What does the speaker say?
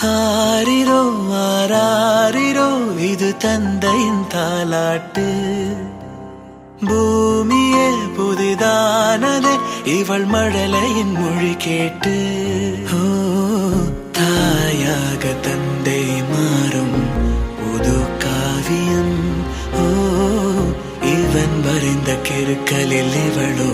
ஆரிரோ ஆராரிரோ இது தந்தையின் தாலாட்டு. பூமியே புதிதானதே இவள் மழலையின் மொழி கேட்டு. ஓ தாயாக தந்தை மாறும் புது காவியம். ஓ இவன் வரைந்த கிருக்கலில் இவளோ